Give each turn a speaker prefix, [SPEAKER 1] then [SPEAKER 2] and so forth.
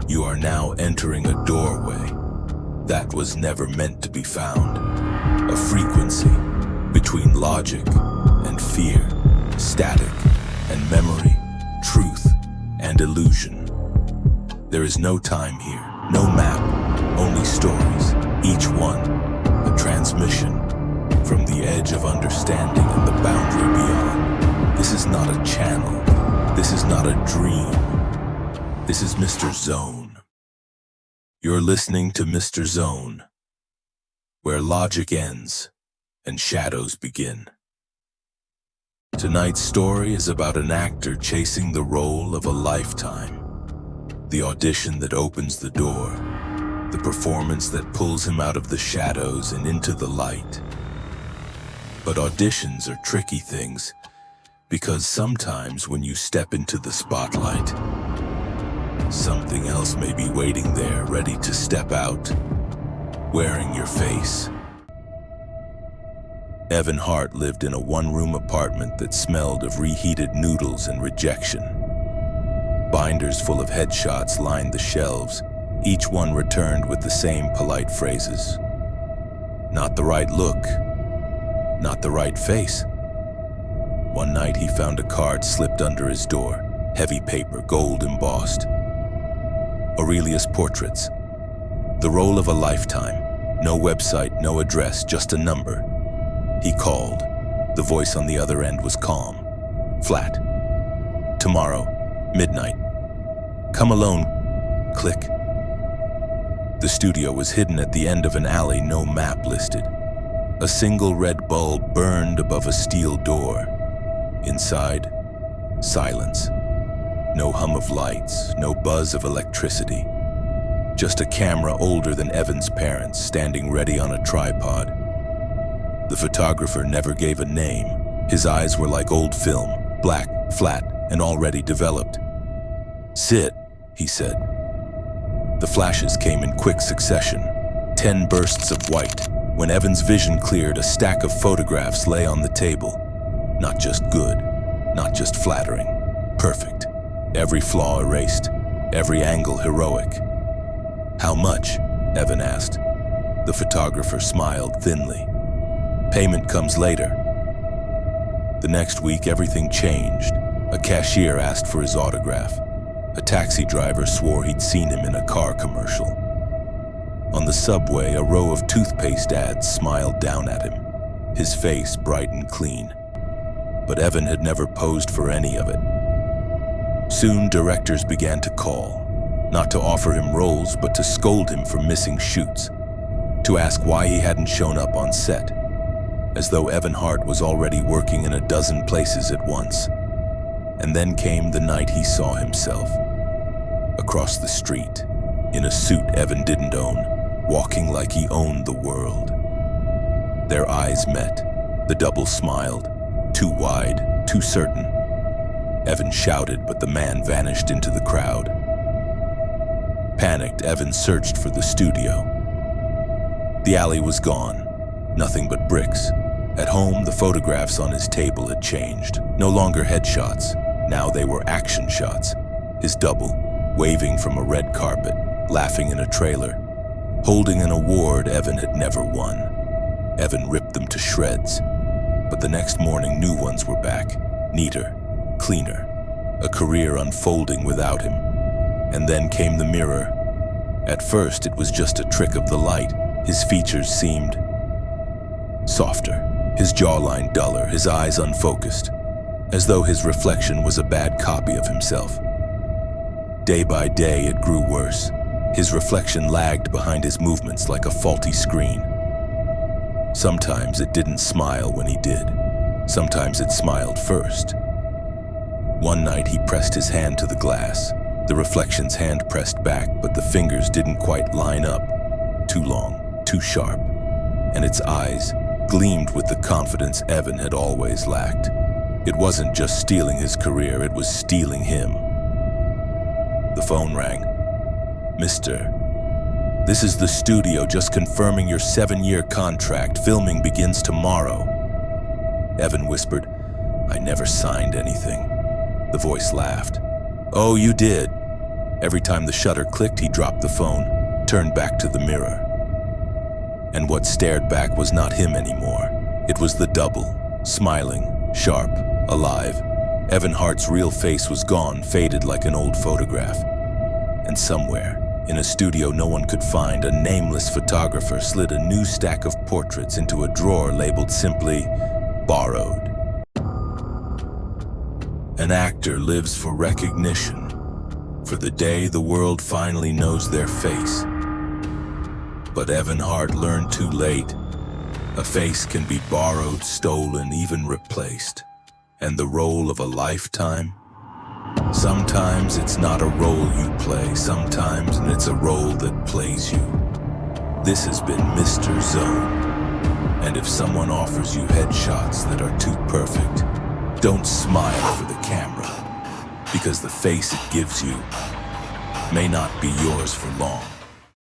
[SPEAKER 1] You are now entering a doorway that was never meant to be found. A frequency between logic and fear, static and memory, truth and illusion. There is no time here, no map, only stories, each one a transmission from the edge of understanding and the boundary beyond. This is not a channel. This is not a dream. This is Mr. Zone. You're listening to Mr. Zone, where logic ends and shadows begin. Tonight's story is about an actor chasing the role of a lifetime. The audition that opens the door, the performance that pulls him out of the shadows and into the light. But auditions are tricky things, because sometimes when you step into the spotlight, something else may be waiting there, ready to step out, wearing your face. Evan Hart lived in a one-room apartment that smelled of reheated noodles and rejection. Binders full of headshots lined the shelves, each one returned with the same polite phrases. Not the right look, not the right face. One night he found a card slipped under his door, heavy paper, gold embossed. Aurelius Portraits. The role of a lifetime. No website, no address, just a number. He called. The voice on the other end was calm, flat. Tomorrow, midnight. Come alone. Click. The studio was hidden at the end of an alley, no map listed. A single red bulb burned above a steel door. Inside, silence. No hum of lights, no buzz of electricity. Just a camera older than Evan's parents, standing ready on a tripod. The photographer never gave a name. His eyes were like old film, black, flat, and already developed. "Sit," he said. The flashes came in quick succession, 10 bursts of white. When Evan's vision cleared, a stack of photographs lay on the table. Not just good, not just flattering, perfect. Every flaw erased, every angle heroic. "How much?" Evan asked. The photographer smiled thinly. "Payment comes later." The next week, everything changed. A cashier asked for his autograph. A taxi driver swore he'd seen him in a car commercial. On the subway, a row of toothpaste ads smiled down at him, his face bright and clean. But Evan had never posed for any of it. Soon, directors began to call, not to offer him roles, but to scold him for missing shoots, to ask why he hadn't shown up on set, as though Evan Hart was already working in a dozen places at once. And then came the night he saw himself. Across the street, in a suit Evan didn't own, walking like he owned the world. Their eyes met. The double smiled, too wide, too certain. Evan shouted, but the man vanished into the crowd. Panicked, Evan searched for the studio. The alley was gone, nothing but bricks. At home, the photographs on his table had changed. No longer headshots, now they were action shots. His double, waving from a red carpet, laughing in a trailer, holding an award Evan had never won. Evan ripped them to shreds, but the next morning new ones were back, neater, cleaner, a career unfolding without him. And then came the mirror. At first, it was just a trick of the light. His features seemed softer, his jawline duller, his eyes unfocused, as though his reflection was a bad copy of himself. Day by day, it grew worse. His reflection lagged behind his movements like a faulty screen. Sometimes it didn't smile when he did. Sometimes it smiled first. One night, he pressed his hand to the glass. The reflection's hand pressed back, but the fingers didn't quite line up. Too long, too sharp. And its eyes gleamed with the confidence Evan had always lacked. It wasn't just stealing his career, it was stealing him. The phone rang. "Mister, this is the studio, just confirming your 7-year contract. Filming begins tomorrow." Evan whispered, "I never signed anything." The voice laughed. "Oh, you did? Every time the shutter clicked, he dropped the phone, turned back to the mirror. And what stared back was not him anymore. It was the double, smiling, sharp, alive. Evan Hart's real face was gone, faded like an old photograph. And somewhere, in a studio no one could find, a nameless photographer slid a new stack of portraits into a drawer labeled simply, borrowed. An actor lives for recognition, for the day the world finally knows their face. But Evan Hart learned too late. A face can be borrowed, stolen, even replaced. And the role of a lifetime? Sometimes it's not a role you play, sometimes it's a role that plays you. This has been Mr. Zone. And if someone offers you headshots that are too perfect, don't smile for the camera, because the face it gives you may not be yours for long.